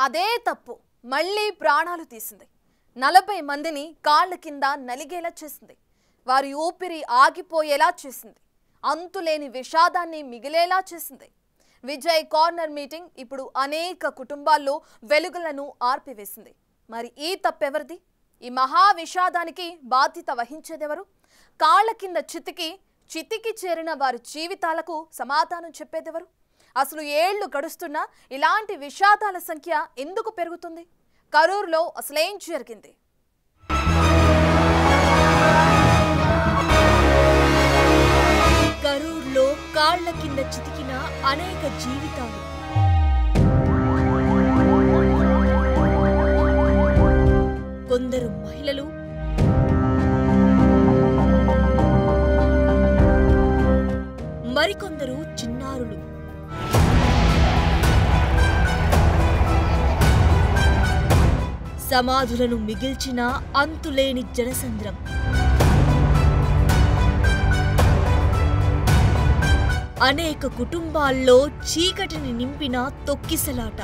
అదే తప్పు మళ్ళీ ప్రాణాలు తీసింది. 40 మందిని కాళ్ళ కింద నలిగేలా చేసింది. వారి ఊపిరి ఆగిపోయేలా చేసింది. అంతులేని విషాదాన్ని మిగిలేలా చేసింది. విజయ్ కార్నర్ మీటింగ్ ఇప్పుడు అనేక కుటుంబాల్లో వెలుగులను ఆర్పివేసింది. మరి ఈ తప్పెవరిది? ఈ మహా విషాదానికి బాధ్యత వహించేదెవరు? కాళ్ళ కింద చితికి చేరిన వారి జీవితాలకు సమాధానం చెప్పేదెవరు? అసలు ఏళ్లు గడుస్తున్నా ఇలాంటి విషాదాల సంఖ్య ఎందుకు పెరుగుతుంది? కరూర్లో అసలేం జరిగింది? కరూర్లో కాళ్ల కింద చితికిన అనేక జీవితాలు. కొందరు మహిళలు, మరికొందరు చిన్నారులు. సమాధులను మిగిల్చిన అంతులేని జనసంద్రం. అనేక కుటుంబాల్లో చీకటిని నింపిన తొక్కిసలాట.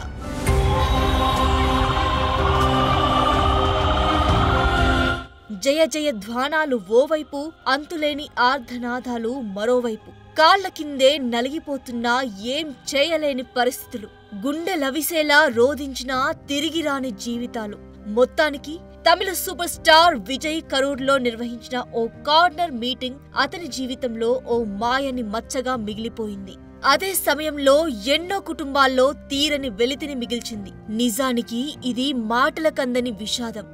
జయ జయ ధ్వానాలు ఓవైపు, అంతులేని ఆర్ధనాదాలు మరోవైపు. కాళ్ల కిందే నలిగిపోతున్నా ఏం చేయలేని పరిస్థితులు. గుండె లవిసేలా రోధించినా తిరిగిరాని జీవితాలు. మొత్తానికి తమిళ సూపర్ స్టార్ విజయ్ కరూర్లో నిర్వహించిన ఓ కార్నర్ మీటింగ్ అతని జీవితంలో ఓ మాయని మచ్చగా మిగిలిపోయింది. అదే సమయంలో ఎన్నో కుటుంబాల్లో తీరని వెలితిని మిగిల్చింది. నిజానికి ఇది మాటలకందని విషాదం.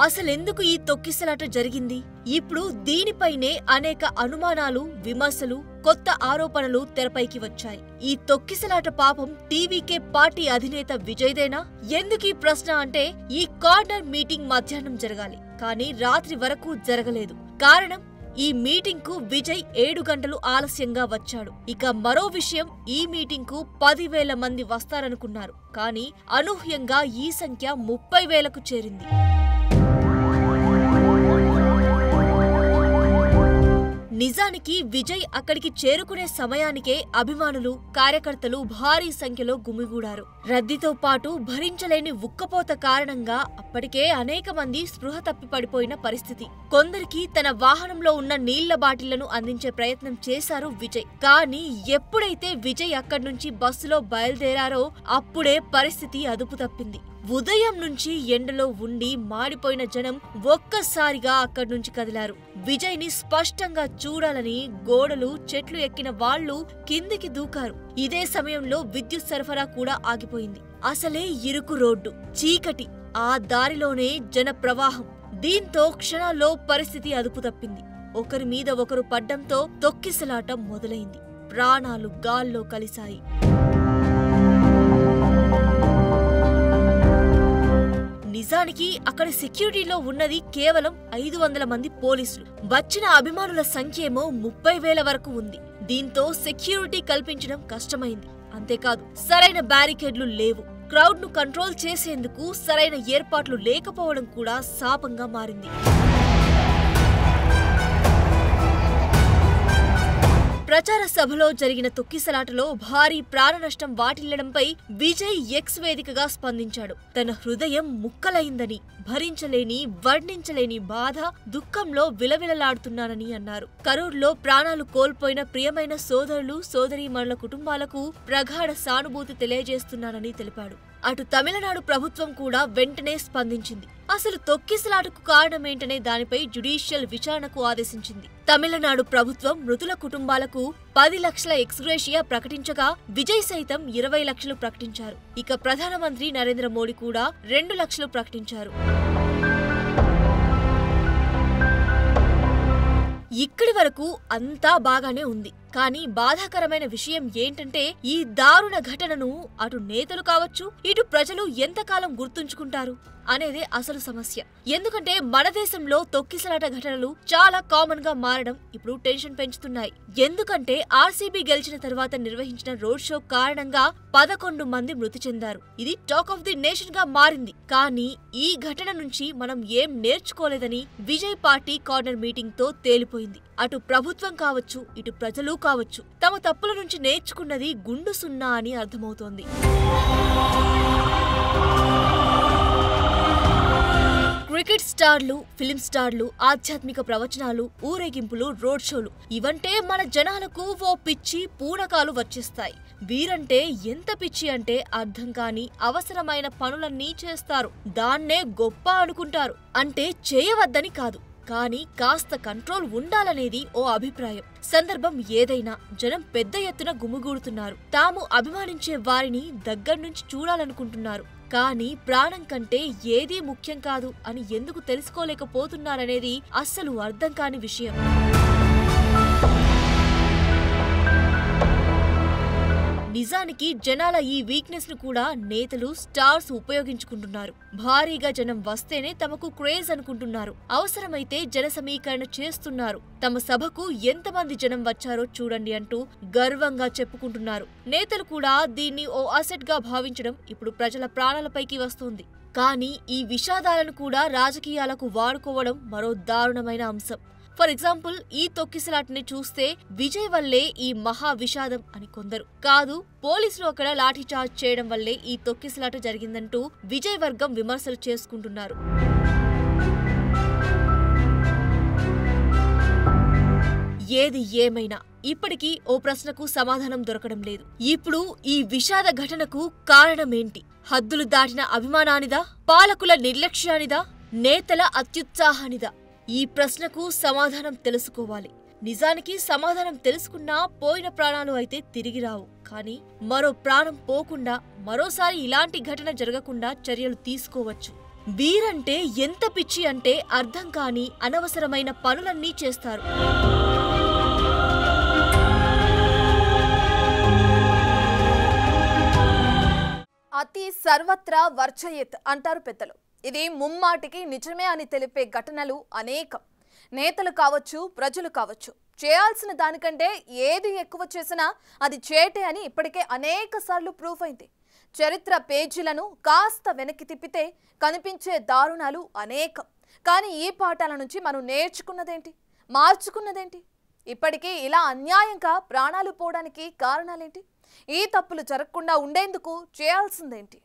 అసలెందుకు ఈ తొక్కిసలాట జరిగింది? ఇప్పుడు దీనిపైనే అనేక అనుమానాలు, విమర్శలు, కొత్త ఆరోపణలు తెరపైకి వచ్చాయి. ఈ తొక్కిసలాట పాపం టీవీకే పార్టీ అధినేత విజయ్దేనా? ఎందుకీ ప్రశ్న అంటే, ఈ కార్నర్ మీటింగ్ మధ్యాహ్నం జరగాలి, కానీ రాత్రి వరకు జరగలేదు. కారణం, ఈ మీటింగ్ కు విజయ్ 7 గంటలు ఆలస్యంగా వచ్చాడు. ఇక మరో విషయం, ఈ మీటింగ్ కు 10,000 మంది వస్తారనుకున్నారు, కానీ అనూహ్యంగా ఈ సంఖ్య 30,000కు చేరింది. నిజానికి విజయ్ అక్కడికి చేరుకునే సమయానికే అభిమానులు, కార్యకర్తలు భారీ సంఖ్యలో గుమిగూడారు. రద్దీతో పాటు భరించలేని ఉక్కపోత కారణంగా అప్పటికే అనేక మంది స్పృహ తప్పి పడిపోయిన పరిస్థితి. కొందరికి తన వాహనంలో ఉన్న నీళ్ల బాటిళ్లను అందించే ప్రయత్నం చేశారు విజయ్. కానీ ఎప్పుడైతే విజయ్ అక్కడి నుంచి బస్సులో బయలుదేరారో అప్పుడే పరిస్థితి అదుపు తప్పింది. ఉదయం నుంచి ఎండలో ఉండి మాడిపోయిన జనం ఒక్కసారిగా అక్కడి నుంచి కదిలారు. విజయ్ ని స్పష్టంగా చూడాలని గోడలు, చెట్లు ఎక్కిన వాళ్లు కిందికి దూకారు. ఇదే సమయంలో విద్యుత్ సరఫరా కూడా ఆగిపోయింది. అసలే ఇరుకు రోడ్డు, చీకటి, ఆ దారిలోనే జన ప్రవాహం. దీంతో క్షణాల్లో పరిస్థితి అదుపు తప్పింది. ఒకరి మీద ఒకరు పడ్డంతో తొక్కిసలాట మొదలైంది. ప్రాణాలు గాల్లో కలిశాయి. నిజానికి అక్కడ సెక్యూరిటీలో ఉన్నది కేవలం 500 మంది పోలీసులు. వచ్చిన అభిమానుల సంఖ్యేమో 30,000 వరకు ఉంది. దీంతో సెక్యూరిటీ కల్పించడం కష్టమైంది. అంతేకాదు, సరైన బ్యారికేడ్లు లేవు. క్రౌడ్ ను కంట్రోల్ చేసేందుకు సరైన ఏర్పాట్లు లేకపోవడం కూడా శాపంగా మారింది. ప్రచార సభలో జరిగిన తొక్కిసలాటలో భారీ ప్రాణనష్టం వాటిల్లడంపై విజయ్ ఎక్స్ వేదికగా స్పందించాడు. తన హృదయం ముక్కలైందని, భరించలేని, వర్ణించలేని బాధ, దుఃఖంలో విలవిలలాడుతున్నానని అన్నారు. కరూర్లో ప్రాణాలు కోల్పోయిన ప్రియమైన సోదరులు, సోదరీమణుల కుటుంబాలకు ప్రగాఢ సానుభూతి తెలియజేస్తున్నానని తెలిపాడు. అటు తమిళనాడు ప్రభుత్వం కూడా వెంటనే స్పందించింది. అసలు తొక్కిసలాటకు కారణమేంటనే దానిపై జ్యుడిషియల్ విచారణకు ఆదేశించింది. తమిళనాడు ప్రభుత్వం మృతుల కుటుంబాలకు 10 లక్షల ఎక్స్గ్రేషియా ప్రకటించగా విజయ్ సైతం 20 లక్షలు ప్రకటించారు. ఇక ప్రధానమంత్రి నరేంద్ర మోడీ కూడా 2 లక్షలు ప్రకటించారు. ఇక్కడి వరకు అంతా బాగానే ఉంది. కానీ బాధాకరమైన విషయం ఏంటంటే, ఈ దారుణ ఘటనను అటు నేతలు కావచ్చు, ఇటు ప్రజలు ఎంతకాలం గుర్తుంచుకుంటారు అనేదే అసలు సమస్య. ఎందుకంటే మన దేశంలో తొక్కిసలాట ఘటనలు చాలా కామన్ గా మారడం ఇప్పుడు టెన్షన్ పెంచుతున్నాయి. ఎందుకంటే ఆర్సీబీ గెలిచిన తర్వాత నిర్వహించిన రోడ్ షో కారణంగా 11 మంది మృతి చెందారు. ఇది టాక్ ఆఫ్ ది నేషన్ గా మారింది. కానీ ఈ ఘటన నుంచి మనం ఏం నేర్చుకోలేదని విజయ్ పార్టీ కార్నర్ మీటింగ్ తో తేలిపోయింది. అటు ప్రభుత్వం కావచ్చు, ఇటు ప్రజలు కావచ్చు, తమ తప్పుల నుంచి నేర్చుకున్నది గుండు సున్నా అని అర్థమవుతోంది. క్రికెట్ స్టార్లు, ఫిలిం స్టార్లు, ఆధ్యాత్మిక ప్రవచనాలు, ఊరేగింపులు, రోడ్ షోలు ఇవంటే మన జనాలకు ఓ పిచ్చి పూనకాలు వచ్చేస్తాయి. వీరంటే ఎంత పిచ్చి అంటే అర్థం కాని అవసరమైన పనులన్నీ చేస్తారు. దాన్నే గొప్ప అనుకుంటారు. అంటే చేయవద్దని కాదు, కానీ కాస్త కంట్రోల్ ఉండాలనేది ఓ అభిప్రాయం. సందర్భం ఏదైనా జనం పెద్ద ఎత్తున గుమిగూడుతున్నారు. తాము అభిమానించే వారిని దగ్గర్నుంచి చూడాలనుకుంటున్నారు. కానీ ప్రాణం కంటే ఏదీ ముఖ్యం కాదు అని ఎందుకు తెలుసుకోలేకపోతున్నారనేది అస్సలు అర్థం కాని విషయం. నిజానికి జనాల ఈ వీక్నెస్ ను కూడా నేతలు, స్టార్స్ ఉపయోగించుకుంటున్నారు. భారీగా జనం వస్తేనే తమకు క్రేజ్ అనుకుంటున్నారు. అవసరమైతే జన సమీకరణ చేస్తున్నారు. తమ సభకు ఎంతమంది జనం వచ్చారో చూడండి అంటూ గర్వంగా చెప్పుకుంటున్నారు. నేతలు కూడా దీన్ని ఓ అసెట్ గా భావించడం ఇప్పుడు ప్రజల ప్రాణాలపైకి వస్తోంది. కానీ ఈ విషాదాలను కూడా రాజకీయాలకు వాడుకోవడం మరో దారుణమైన అంశం. ఫర్ ఎగ్జాంపుల్, ఈ తొక్కిసలాటని చూస్తే విజయ్ వల్లే ఈ మహా విషాదం అని కొందరు, కాదు పోలీసులు అక్కడ లాఠీచార్జ్ చేయడం వల్లే ఈ తొక్కిసలాట జరిగిందంటూ విజయ్ వర్గం విమర్శలు చేసుకుంటున్నారు. ఏది ఏమైనా ఇప్పటికీ ఓ ప్రశ్నకు సమాధానం దొరకడం లేదు. ఇప్పుడు ఈ విషాద ఘటనకు కారణమేంటి? హద్దులు దాటిన అభిమానానిదా? పాలకుల నిర్లక్ష్యానిదా? నేతల అత్యుత్సాహానిదా? ఈ ప్రశ్నకు సమాధానం తెలుసుకోవాలి. నిజానికి సమాధానం తెలుసుకున్నా పోయిన ప్రాణాలు అయితే తిరిగి రావు. కానీ మరో ప్రాణం పోకుండా, మరోసారి ఇలాంటి ఘటన జరగకుండా చర్యలు తీసుకోవచ్చు. వీరంటే ఎంత పిచ్చి అంటే అర్థం కాని అనవసరమైన పనులన్నీ చేస్తారు. అతి సర్వత్రా వర్జయేత్ అంటారు పెద్దలు. ఇది ముమ్మాటికి నిజమే అని తెలిపే ఘటనలు అనేకం. నేతలు కావచ్చు, ప్రజలు కావచ్చు, చేయాల్సిన దానికంటే ఏది ఎక్కువ చేసినా అది చేటే అని ఇప్పటికే అనేక సార్లు ప్రూఫ్ అయింది. చరిత్ర పేజీలను కాస్త వెనక్కి తిప్పితే కనిపించే దారుణాలు అనేకం. కానీ ఈ పాఠాల నుంచి మనం నేర్చుకున్నదేంటి, మార్చుకున్నదేంటి? ఇప్పటికీ ఇలా అన్యాయంగా ప్రాణాలు పోవడానికి కారణాలేంటి? ఈ తప్పులు జరగకుండా ఉండేందుకు చేయాల్సిందేంటి?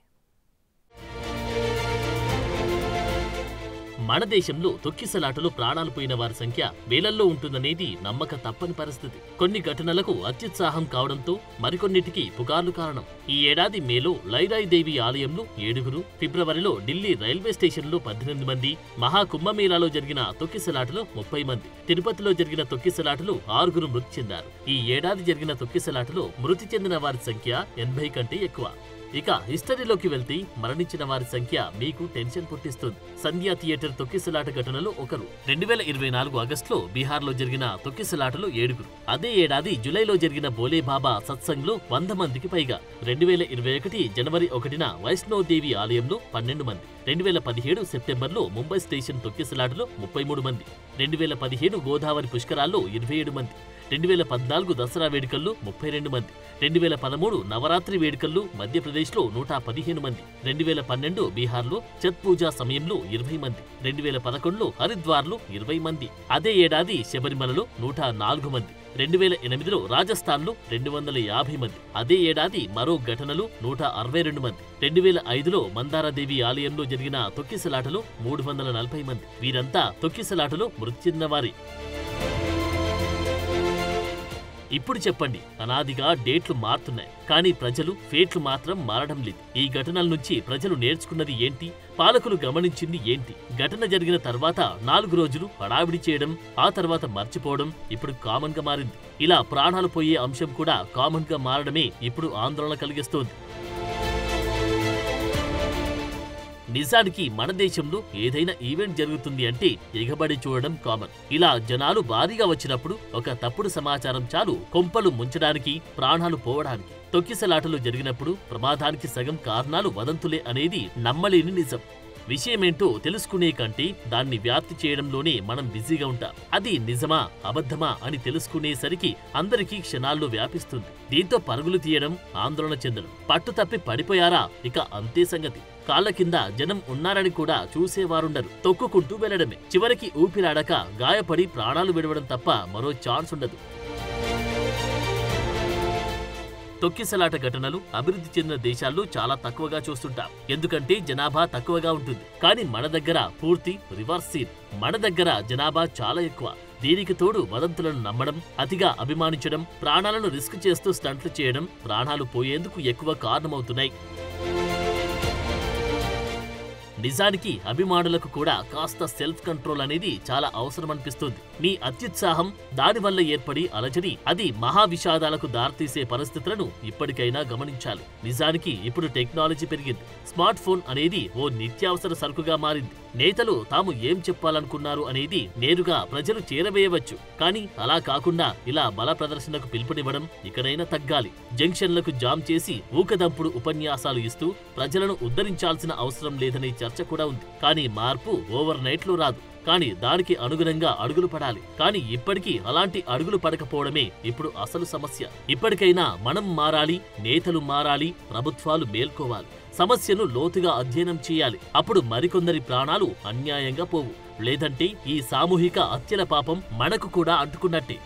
మన దేశంలో తొక్కిసలాటలో ప్రాణాలు పోయిన వారి సంఖ్య వేలల్లో ఉంటుందనేది నమ్మక తప్పని పరిస్థితి. కొన్ని ఘటనలకు అత్యుత్సాహం కావడంతో మరికొన్నిటికి పుకార్లు కారణం. ఈ ఏడాది మేలో లైరాయిదేవి ఆలయంలో 7, ఫిబ్రవరిలో ఢిల్లీ రైల్వే స్టేషన్లో 18 మంది, మహాకుంభమేళాలో జరిగిన తొక్కిసలాటలో 30 మంది, తిరుపతిలో జరిగిన తొక్కిసలాటలో 6 మృతి చెందారు. ఈ ఏడాది జరిగిన తొక్కిసలాటలో మృతి చెందిన వారి సంఖ్య 80 కంటే ఎక్కువ. ఇక హిస్టరీలోకి వెళ్తే మరణించిన వారి సంఖ్య మీకు టెన్షన్ పుట్టిస్తుంది. సంధ్యా థియేటర్ తొక్కిసలాట ఘటనలో ఒకరు. 2024 ఆగస్టులో బీహార్లో జరిగిన తొక్కిసలాటలో 7. అదే ఏడాది జులైలో జరిగిన బోలేబాబా సత్సంగ్లో 100 మందికి పైగా. 2021 జనవరి 1న వైష్ణోదేవి ఆలయంలో 12 మంది. 2017 సెప్టెంబర్లో ముంబై స్టేషన్ తొక్కిసలాటలో 33 మంది. 2017 గోదావరి పుష్కరాల్లో 27 మంది. 2014 దసరా వేడుకల్లో 32 మంది. 2013 నవరాత్రి వేడుకల్లో మధ్యప్రదేశ్లో 115 మంది. 2012 బీహార్లో ఛత్ పూజా సమయంలో 20 మంది. 2011లో హరిద్వార్లో 20 మంది. అదే ఏడాది శబరిమలలో 104 మంది. 2008లో రాజస్థాన్లో 250 మంది. అదే ఏడాది మరో ఘటనలు 162 మంది. 2005లో మందారాదేవి ఆలయంలో జరిగిన తొక్కిసలాటలో 340 మంది. వీరంతా తొక్కిసలాటలో మృతి చెందిన వారి. ఇప్పుడు చెప్పండి, అనాదిగా డేట్లు మారుతున్నాయి, కానీ ప్రజలు ఫేట్లు మాత్రం మారడం లేదు. ఈ ఘటనల నుంచి ప్రజలు నేర్చుకున్నది ఏంటి? పాలకులు గమనించింది ఏంటి? ఘటన జరిగిన తర్వాత 4 రోజులు హడావిడి చేయడం, ఆ తర్వాత మర్చిపోవడం ఇప్పుడు కామన్ గా మారింది. ఇలా ప్రాణాలు పోయే అంశం కూడా కామన్ గా మారడమే ఇప్పుడు ఆందోళన కలిగిస్తోంది. నిజానికి మన దేశంలో ఏదైనా ఈవెంట్ జరుగుతుంది అంటే ఎగబడి చూడడం కామన్. ఇలా జనాలు భారీగా వచ్చినప్పుడు ఒక తప్పుడు సమాచారం చాలు కొంపలు ముంచడానికి, ప్రాణాలు పోవడానికి. తొక్కిసలాటలు జరిగినప్పుడు ప్రమాదానికి సగం కారణాలు వదంతులే అనేది నమ్మలేని నిజం. విషయమేంటో తెలుసుకునే కంటే దాన్ని వ్యాప్తి చేయడంలోనే మనం బిజీగా ఉంటాం. అది నిజమా అబద్ధమా అని తెలుసుకునేసరికి అందరికీ క్షణాల్లో వ్యాపిస్తుంది. దీంతో పరుగులు తీయడం, ఆందోళన చెందడం, పట్టు తప్పి పడిపోయారా ఇక అంతే సంగతి. కాళ్ల కింద జనం ఉన్నారని కూడా చూసేవారుండరు. తొక్కుకుంటూ వెళ్లడమే. చివరికి ఊపిరాడక గాయపడి ప్రాణాలు విడవడం తప్ప మరో ఛాన్స్ ఉండదు. తొక్కిసలాట ఘటనలు అభివృద్ధి చెందిన దేశాల్లో చాలా తక్కువగా చూస్తుంటాం. ఎందుకంటే జనాభా తక్కువగా ఉంటుంది. కానీ మన దగ్గర పూర్తి రివర్స్ సీన్. మన దగ్గర జనాభా చాలా ఎక్కువ. దీనికి తోడు వదంతులను నమ్మడం, అతిగా అభిమానించడం, ప్రాణాలను రిస్క్ చేస్తూ స్టంట్లు చేయడం ప్రాణాలు పోయేందుకు ఎక్కువ కారణమవుతున్నాయి. నిజానికి అభిమానులకు కూడా కాస్త సెల్ఫ్ కంట్రోల్ అనేది చాలా అవసరమనిపిస్తుంది. మీ అత్యుత్సాహం, దానివల్ల ఏర్పడి అలజడి, అది మహా విషాదాలకు దారితీసే పరిస్థితులను ఇప్పటికైనా గమనించాలి. నిజానికి ఇప్పుడు టెక్నాలజీ పెరిగింది. స్మార్ట్ ఫోన్ అనేది ఓ నిత్యావసర సరుకుగా మారింది. నేతలు తాము ఏం చెప్పాలనుకున్నారు అనేది నేరుగా ప్రజలు చేరవేయవచ్చు. కానీ అలా కాకుండా ఇలా బల ప్రదర్శనకు పిలుపునివ్వడం ఇకనైనా తగ్గాలి. జంక్షన్లకు జామ్ చేసి ఊకదంపుడు ఉపన్యాసాలు ఇస్తూ ప్రజలను ఉద్ధరించాల్సిన అవసరం లేదనే చర్చ కూడా ఉంది. కానీ మార్పు ఓవర్ నైట్ లో రాదు. కానీ దానికి అనుగుణంగా అడుగులు పడాలి. కానీ ఇప్పటికీ అలాంటి అడుగులు పడకపోవడమే ఇప్పుడు అసలు సమస్య. ఇప్పటికైనా మనం మారాలి, నేతలు మారాలి, ప్రభుత్వాలు మేల్కోవాలి. సమస్యను లోతుగా అధ్యయనం చేయాలి. అప్పుడు మరికొందరి ప్రాణాలు అన్యాయంగా పోవు. లేదంటే ఈ సామూహిక హత్యల పాపం మనకు కూడా అంటుకున్నట్టే.